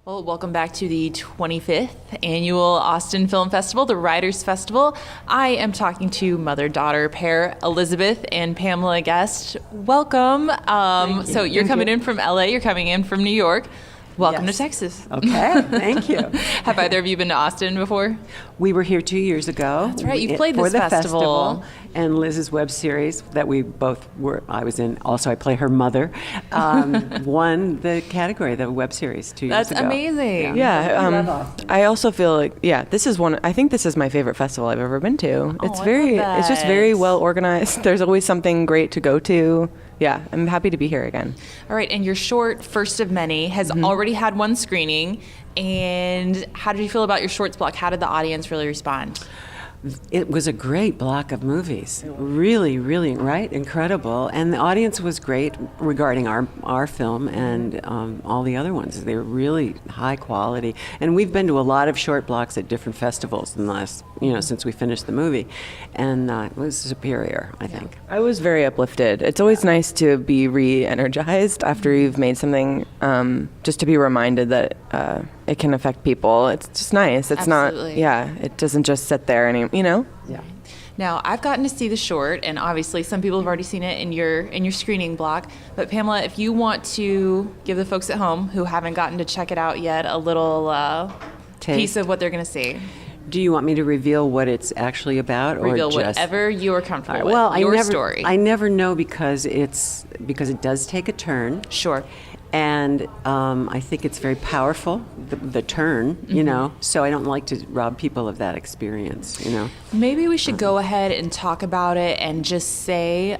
Well, welcome back to the 25th Annual Austin Film Festival, the Writers' Festival. I am talking to mother-daughter pair Elizabeth and Pamela Guest. Welcome. So you're coming in from LA, you're coming in from New York. Welcome to Texas. Okay, thank you. Have either of you been to Austin before? We were here 2 years ago. That's right, you've played for this the festival. And Liz's web series that we both were, I was in, also I play her mother, won the category, the web series 2 years ago. That's amazing. Yeah, I also feel like, I think this is my favorite festival I've ever been to. It's just very well organized. There's always something great to go to. Yeah, I'm happy to be here again. All right, and your short, First of Many, has already had one screening. And how did you feel about your shorts block? How did the audience really respond? It was a great block of movies. Really, really, right? Incredible. And the audience was great regarding our film and all the other ones. They were really high quality. And we've been to a lot of short blocks at different festivals in the last, since we finished the movie. And it was superior, I think. I was very uplifted. It's always nice to be re-energized after you've made something, just to be reminded that it can affect people. It's just nice. It's Absolutely. It doesn't just sit there anymore, Yeah. Now, I've gotten to see the short, and obviously some people have already seen it in your screening block. But Pamela, if you want to give the folks at home who haven't gotten to check it out yet a little piece of what they're going to see. Do you want me to reveal what it's actually about, Reveal or just whatever you are comfortable with. Well, your story. I never know because it does take a turn. Sure. And I think it's very powerful, the turn, so I don't like to rob people of that experience, Maybe we should go ahead and talk about it and just say,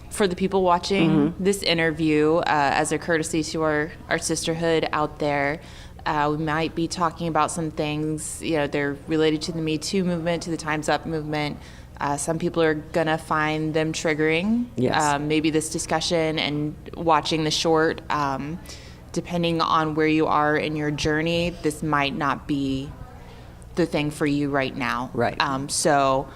for the people watching this interview, as a courtesy to our sisterhood out there, we might be talking about some things, they're related to the Me Too movement, to the Time's Up movement. Some people are going to find them triggering. Yes. Maybe this discussion and watching the short, depending on where you are in your journey, this might not be the thing for you right now. Right. So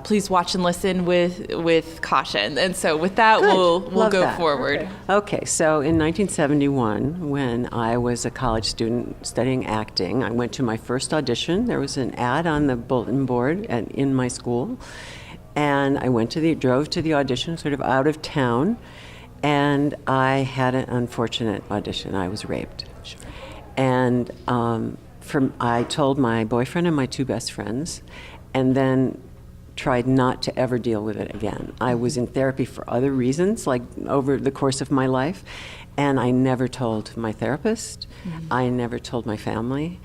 please watch and listen with caution. And so with that, we'll go forward. Okay, so in 1971, when I was a college student studying acting, I went to my first audition. There was an ad on the bulletin board in my school, and I drove to the audition, sort of out of town, and I had an unfortunate audition. I was raped. Sure. And I told my boyfriend and my two best friends, and then tried not to ever deal with it again. I was in therapy for other reasons, like over the course of my life, and I never told my therapist. I never told my family.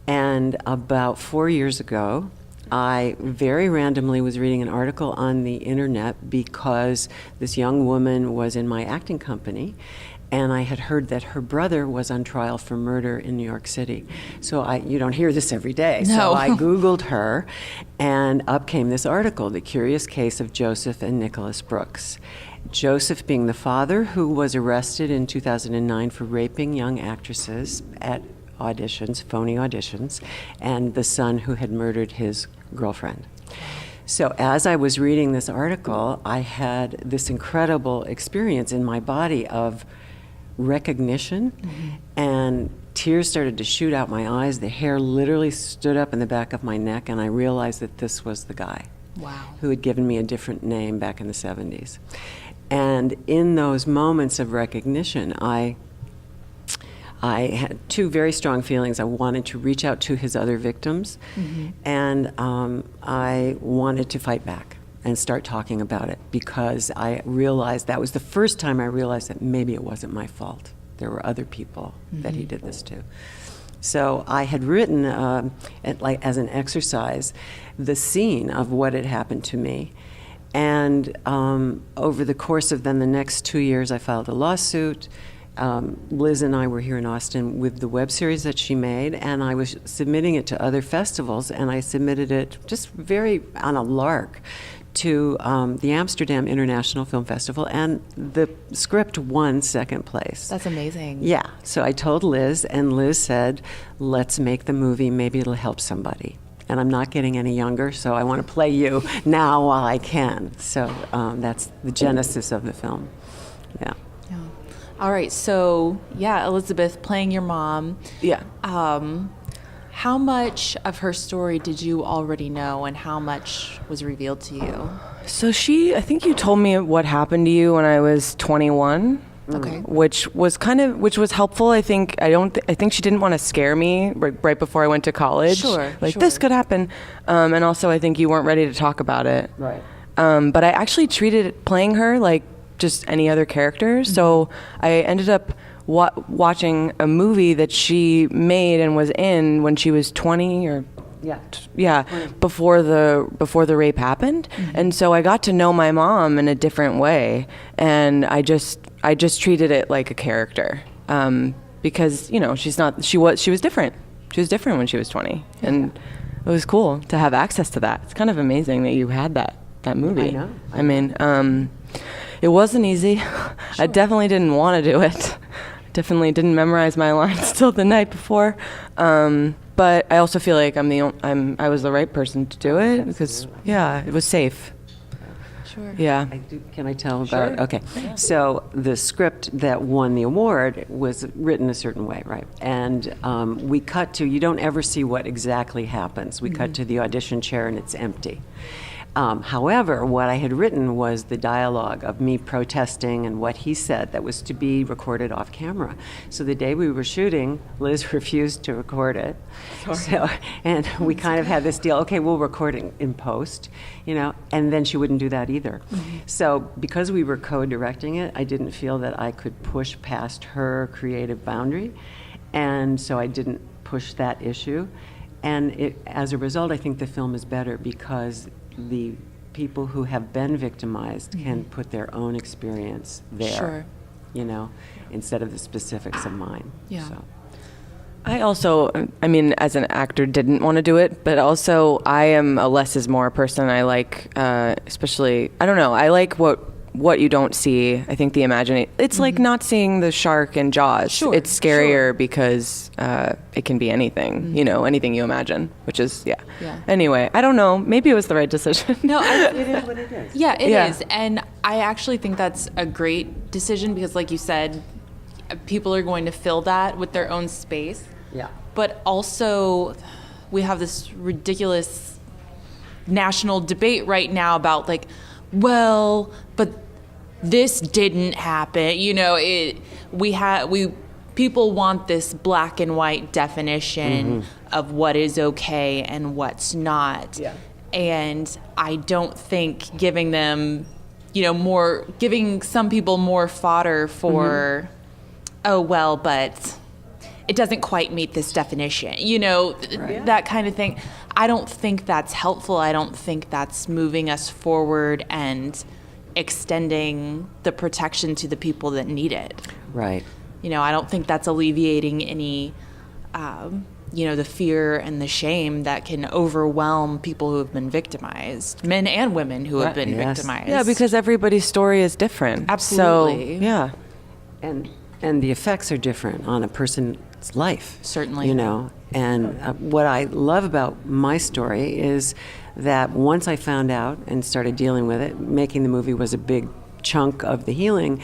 And about 4 years ago, I very randomly was reading an article on the internet because this young woman was in my acting company, and I had heard that her brother was on trial for murder in New York City. So you don't hear this every day. No. So I Googled her, and up came this article, The Curious Case of Joseph and Nicholas Brooks. Joseph being the father who was arrested in 2009 for raping young actresses at auditions, phony auditions, and the son who had murdered his girlfriend. So as I was reading this article, I had this incredible experience in my body of recognition, and tears started to shoot out my eyes. The hair literally stood up in the back of my neck, and I realized that this was the guy who had given me a different name back in the 70s. And in those moments of recognition, I had two very strong feelings. I wanted to reach out to his other victims, and I wanted to fight back and start talking about it, because I realized that was the first time I realized that maybe it wasn't my fault. There were other people that he did this to. So I had written, as an exercise, the scene of what had happened to me. And over the course of then the next 2 years, I filed a lawsuit. Liz and I were here in Austin with the web series that she made, and I was submitting it to other festivals, and I submitted it just very on a lark to the Amsterdam International Film Festival, and the script won second place. That's amazing. Yeah, so I told Liz, and Liz said, let's make the movie, maybe it'll help somebody. And I'm not getting any younger, so I want to play you now while I can. So that's the genesis of the film. Yeah. All right, so yeah, Elizabeth playing your mom. Yeah. How much of her story did you already know, and how much was revealed to you? So I think you told me what happened to you when I was 21. Okay. Which was helpful. I think she didn't want to scare me right before I went to college. Sure. This could happen. And also I think you weren't ready to talk about it. Right. But I actually treated playing her like just any other character. Mm-hmm. So I ended up watching a movie that she made and was in when she was 20 or before the rape happened. Mm-hmm. And so I got to know my mom in a different way, and I just treated it like a character, because she was different. She was different when she was 20, and it was cool to have access to that. It's kind of amazing that you had that movie. I mean, it wasn't easy. Sure. I definitely didn't want to do it. Definitely didn't memorize my lines till the night before. But I also feel like I was the right person to do it because it was safe. Sure. Yeah. Can I tell about? Sure. Okay. Yeah. So the script that won the award was written a certain way, right? And we cut to, you don't ever see what exactly happens. We cut to the audition chair and it's empty. However, what I had written was the dialogue of me protesting and what he said that was to be recorded off camera. So the day we were shooting, Liz refused to record it. So, and we kind of had this deal, okay, we'll record it in post, and then she wouldn't do that either. Mm-hmm. So because we were co-directing it, I didn't feel that I could push past her creative boundary. And so I didn't push that issue. And as a result, I think the film is better because the people who have been victimized can put their own experience there, instead of the specifics of mine. Yeah. So. I also, as an actor, didn't want to do it, but also I am a less is more person. I like, especially, I don't know, I like what you don't see. I think the imagination, it's like not seeing the shark in Jaws. Sure, it's scarier because it can be anything, anything you imagine, which is, yeah. Anyway, I don't know. Maybe it was the right decision. No, it is what it is. Yeah, it is. And I actually think that's a great decision because, like you said, people are going to fill that with their own space. Yeah. But also, we have this ridiculous national debate right now about, but this didn't happen. People want this black and white definition of what is okay and what's not. Yeah. And I don't think giving them, giving some people more fodder for, but it doesn't quite meet this definition, that kind of thing. I don't think that's helpful. I don't think that's moving us forward and extending the protection to the people that need it. Right. I don't think that's alleviating any, the fear and the shame that can overwhelm people who have been victimized, men and women who have been victimized. Yeah, because everybody's story is different. Absolutely. So, yeah. And the effects are different on a person's life. Certainly. And what I love about my story is that once I found out and started dealing with it, making the movie was a big chunk of the healing.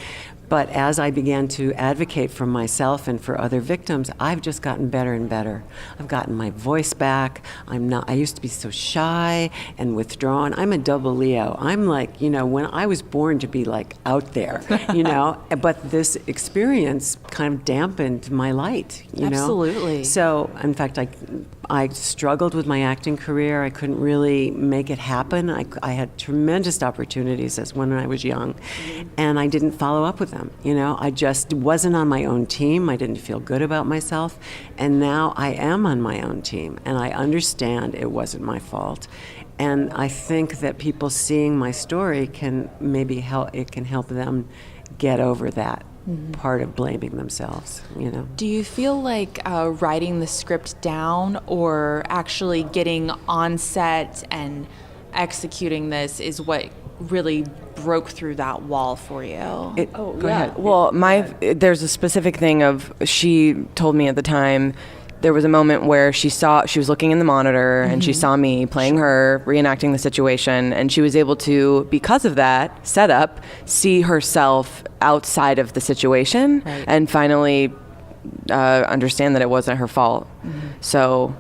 But as I began to advocate for myself and for other victims, I've just gotten better and better. I've gotten my voice back. I used to be so shy and withdrawn. I'm a double Leo. I'm like, when I was born to be like out there, but this experience kind of dampened my light, Absolutely. So, in fact, I struggled with my acting career. I couldn't really make it happen. I had tremendous opportunities when I was young, and I didn't follow up with them. I just wasn't on my own team. I didn't feel good about myself, and now I am on my own team, and I understand it wasn't my fault. And I think that people seeing my story can maybe help. It can help them get over that part of blaming themselves. Do you feel like writing the script down or actually getting on set and executing this is what really broke through that wall for you? Go ahead. Well, there's a specific thing of, she told me at the time, there was a moment where she was looking in the monitor and she saw me playing her, reenacting the situation, and she was able to, because of that setup, see herself outside of the situation and finally understand that it wasn't her fault. So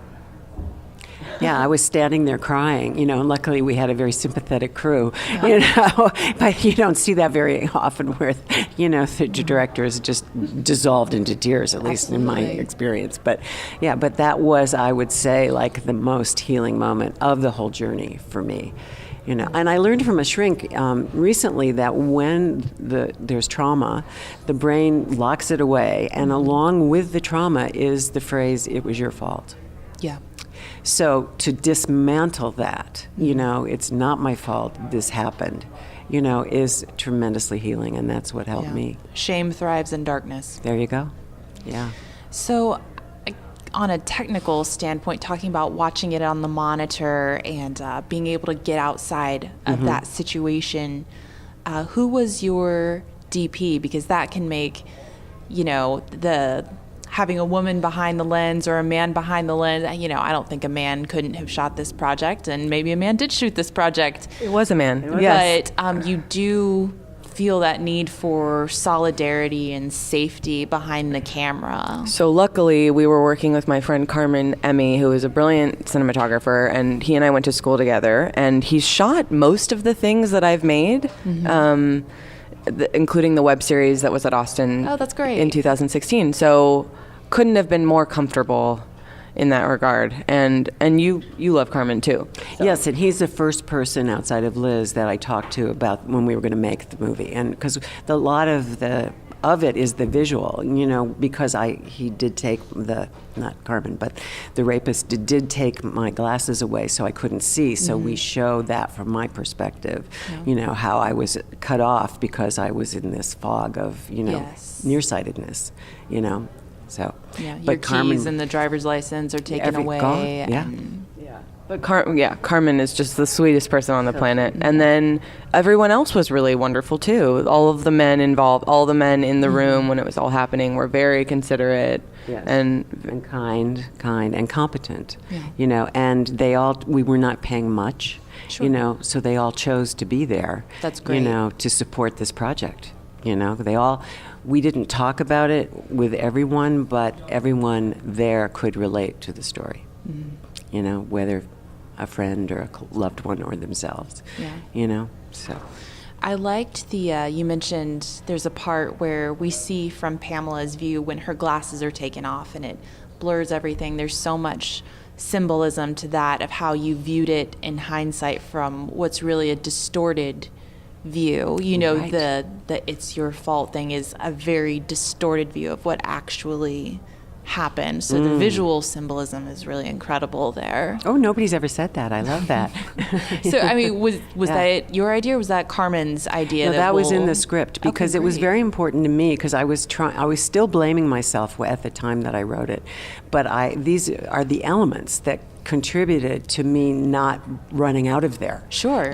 yeah, I was standing there crying, and luckily we had a very sympathetic crew, but you don't see that very often where, the director is just dissolved into tears, at least in my experience. But yeah, but that was, I would say, like the most healing moment of the whole journey for me. And I learned from a shrink recently that when there's trauma, the brain locks it away, and along with the trauma is the phrase, "It was your fault." Yeah. So to dismantle that, it's not my fault, this happened, is tremendously healing, and that's what helped me. Shame thrives in darkness. There you go. Yeah. So on a technical standpoint, talking about watching it on the monitor and being able to get outside of that situation, who was your DP? Because that can make, having a woman behind the lens or a man behind the lens, I don't think a man couldn't have shot this project, and maybe a man did shoot this project. It was a man, yes. But you do feel that need for solidarity and safety behind the camera. So luckily, we were working with my friend Carmen Emmy, who is a brilliant cinematographer, and he and I went to school together, and he shot most of the things that I've made. Including the web series that was at Austin. Oh, that's great. In 2016. So couldn't have been more comfortable in that regard. And you love Carmen too. So. Yes, and he's the first person outside of Liz that I talked to about when we were going to make the movie. And because a lot of it is the visual, because he did take not Carmen, but the rapist did take my glasses away so I couldn't see. So we show that from my perspective, how I was cut off because I was in this fog of, nearsightedness, So, yeah, but your keys and the driver's license are taken away. But Carmen is just the sweetest person on the planet. And then everyone else was really wonderful too. All of the men involved, all the men in the room when it was all happening were very considerate and kind and competent. And we were not paying much, so they all chose to be there. That's great. To support this project. We didn't talk about it with everyone, but everyone there could relate to the story. Whether a friend or a loved one or themselves. So. I liked you mentioned there's a part where we see from Pamela's view when her glasses are taken off and it blurs everything. There's so much symbolism to that of how you viewed it in hindsight from what's really a distorted view. The it's your fault thing is a very distorted view of what actually happened. So the visual symbolism is really incredible there. Oh, nobody's ever said that. I love that. So, was that your idea or was that Carmen's idea? No, that was in the script because it was very important to me because I was still blaming myself at the time that I wrote it. But these are the elements that contributed to me not running out of there. Sure.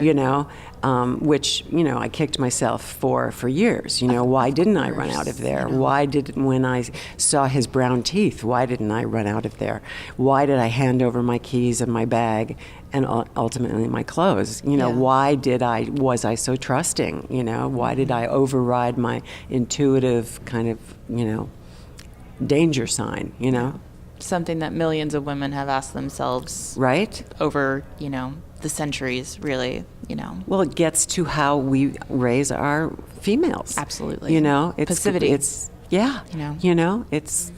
Which, I kicked myself for years. Why didn't I run out of there? When I saw his brown teeth, why didn't I run out of there? Why did I hand over my keys and my bag and ultimately my clothes? Why was I so trusting? Why did I override my intuitive kind of, danger sign, Something that millions of women have asked themselves. Right? Over, the centuries, really, Well, it gets to how we raise our females. Absolutely. It's passivity. It's it's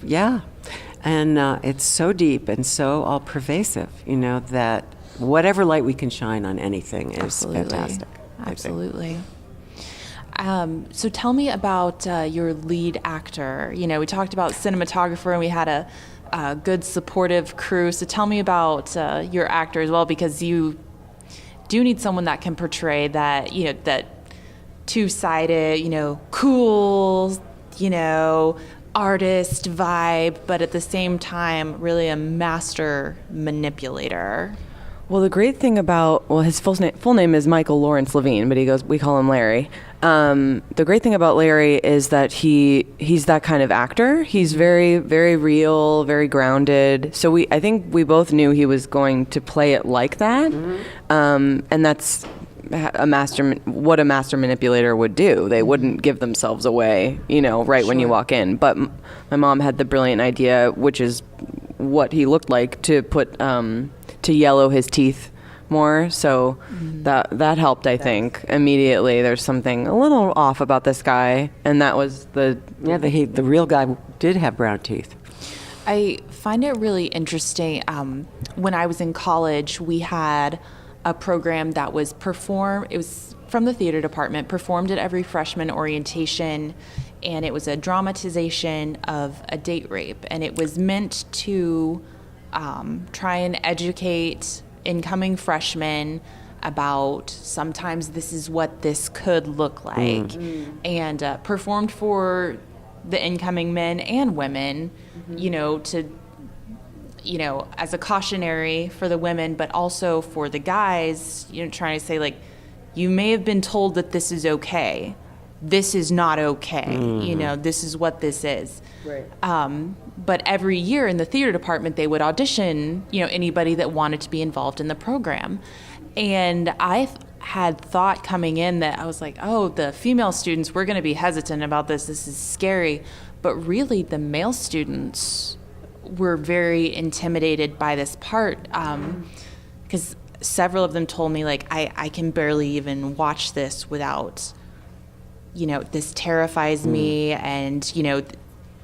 and it's so deep and so all pervasive. That whatever light we can shine on anything is fantastic. Absolutely. So tell me about your lead actor. We talked about cinematographer, and we had a good supportive crew. So tell me about your actor as well, because you do need someone that can portray that, that two-sided, cool, artist vibe, but at the same time, really a master manipulator. Well, the great thing about, his full name is Michael Lawrence Levine, but we call him Larry. The great thing about Larry is that he's that kind of actor. He's very, very real, very grounded. So I think we both knew he was going to play it like that. And that's what a master manipulator would do. They wouldn't give themselves away, right when you walk in. But my mom had the brilliant idea, which is what he looked like, to put to yellow his teeth more. So that helped, I think. Immediately, there's something a little off about this guy, and that was the real guy did have brown teeth. I find it really interesting. When I was in college, we had a program that was it was from the theater department, performed at every freshman orientation, and it was a dramatization of a date rape, and it was meant to try and educate incoming freshmen about sometimes this is what this could look like, and performed for the incoming men and women, as a cautionary for the women, but also for the guys, trying to say, like, you may have been told that this is okay. This is not okay. This is what this is. Right. But every year in the theater department, they would audition, anybody that wanted to be involved in the program. And I had thought coming in that I was like, oh, the female students, we're going to be hesitant about this. This is scary. But really, the male students were very intimidated by this part, because several of them told me, like, I can barely even watch this without, this terrifies me. And,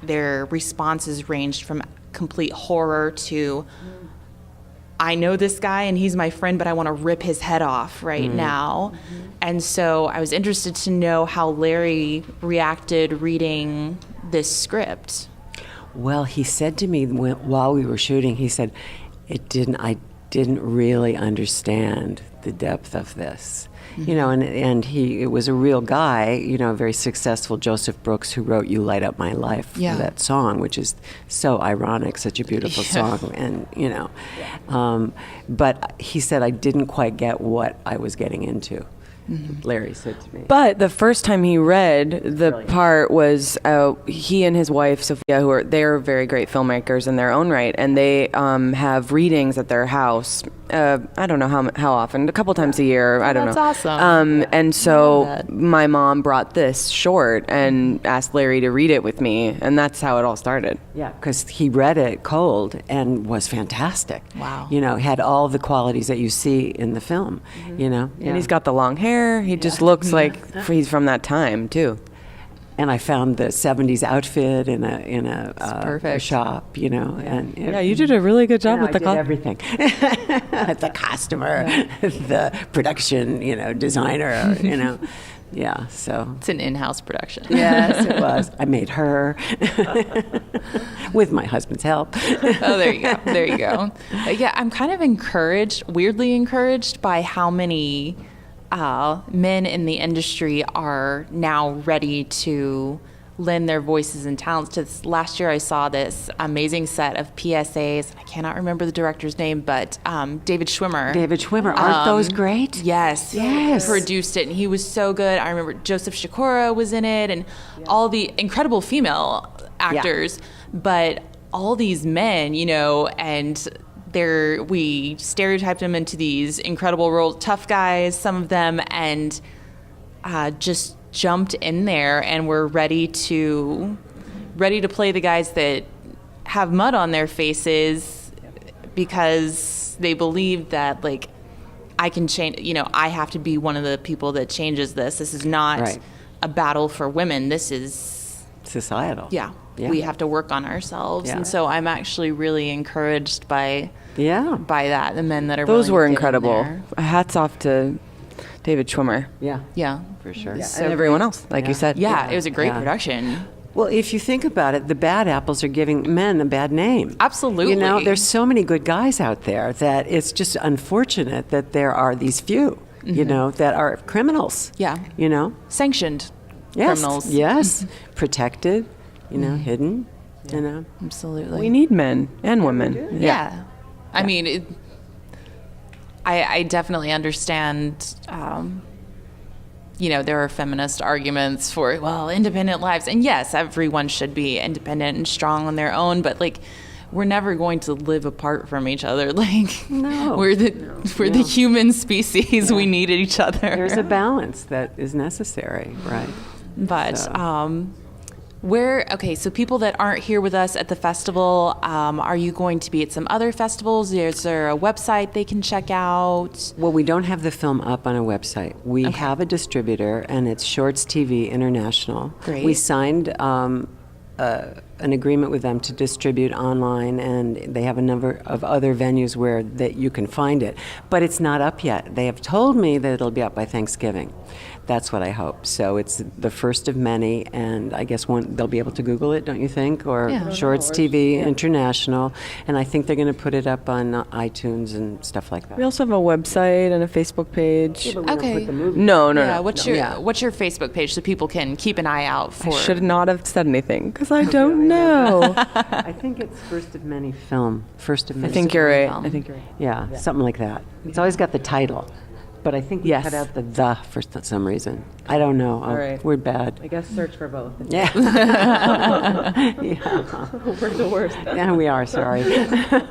their responses ranged from complete horror to, I know this guy and he's my friend, but I want to rip his head off right now. And so I was interested to know how Larry reacted reading this script. Well, he said to me while we were shooting, he said, I didn't really understand the depth of this. And it was a real guy, a very successful Joseph Brooks, who wrote "You Light Up My Life" for that song, which is so ironic, such a beautiful song, and but he said I didn't quite get what I was getting into. Larry said to me. But the first time he read the part was he and his wife Sophia, they're very great filmmakers in their own right, and they have readings at their house. I don't know how often, a couple times a year. I don't know. That's awesome. And so my mom brought this short and asked Larry to read it with me, and that's how it all started. Yeah, because he read it cold and was fantastic. Wow. Had all the qualities that you see in the film. And he's got the long hair. He just looks like he's from that time too. And I found the '70s outfit in a shop, And you did a really good job with the everything. The costumer, the production, designer, Yeah, so it's an in-house production. Yes, it was. I made her with my husband's help. Oh, there you go. But yeah, I'm kind of weirdly encouraged by how many men in the industry are now ready to lend their voices and talents to this. Last year I saw this amazing set of PSAs. I cannot remember the director's name, but David Schwimmer. Aren't those great? Yes. Produced it, and he was so good. I remember Joseph Sikora was in it, and all the incredible female actors, but all these men, and we stereotyped them into these incredible roles, tough guys, some of them, and just jumped in there and were ready to play the guys that have mud on their faces because they believe that, like, I can change, I have to be one of the people that changes this. This is not a battle for women. This is societal. Yeah. We have to work on ourselves. And so I'm actually really encouraged by that, the men that are those were willing to get incredible. in Hats off to David Schwimmer. Yeah. For sure. Yeah, and everyone else, like you said. Yeah, it was a great production. Well, if you think about it, the bad apples are giving men a bad name. Absolutely. There's so many good guys out there that it's just unfortunate that there are these few, that are criminals. Yeah. Sanctioned criminals. Yes. Protected, hidden, Absolutely. We need men and women. Yeah. I mean, I definitely understand there are feminist arguments for, well, independent lives. And yes, everyone should be independent and strong on their own, but like, we're never going to live apart from each other. Like, No. we're the human species. We need each other. There's a balance that is necessary, right? But So. so people that aren't here with us at the festival, are you going to be at some other festivals? Is there a website they can check out? Well, we don't have the film up on a website. We have a distributor, and it's Shorts TV International. Great. We signed an agreement with them to distribute online, and they have a number of other venues where that you can find it. But it's not up yet. They have told me that it'll be up by Thanksgiving. That's what I hope. So it's the first of many, and I guess they'll be able to Google it, don't you think? Or Yeah. Shorts TV International, and I think they're going to put it up on iTunes and stuff like that. We also have a website and a Facebook page. But we don't Okay. put the movie. No. What's your Facebook page so people can keep an eye out for? I should not have said anything because I don't know. I think it's First of Many film. First of I Many. think you're right. film. I think you're right. Yeah, something like that. It's always got the title, but I think we Yes. cut out the for some reason. I don't know. All right. We're bad. I guess search for both. Yeah. Yeah. We're the worst. Yeah, we are. Sorry.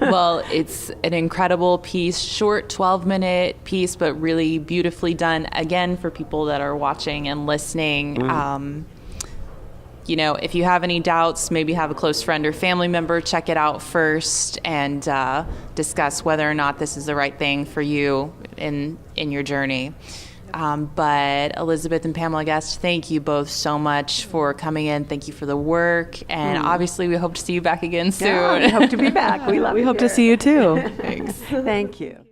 Well, it's an incredible piece, short 12-minute piece, but really beautifully done. Again, for people that are watching and listening, if you have any doubts, maybe have a close friend or family member check it out first and discuss whether or not this is the right thing for you in your journey. But Elizabeth and Pamela Guest, thank you both so much for coming in. Thank you for the work. And obviously, we hope to see you back again soon. Yeah, we hope to be back. We We hope to see you too. Thanks. Thank you.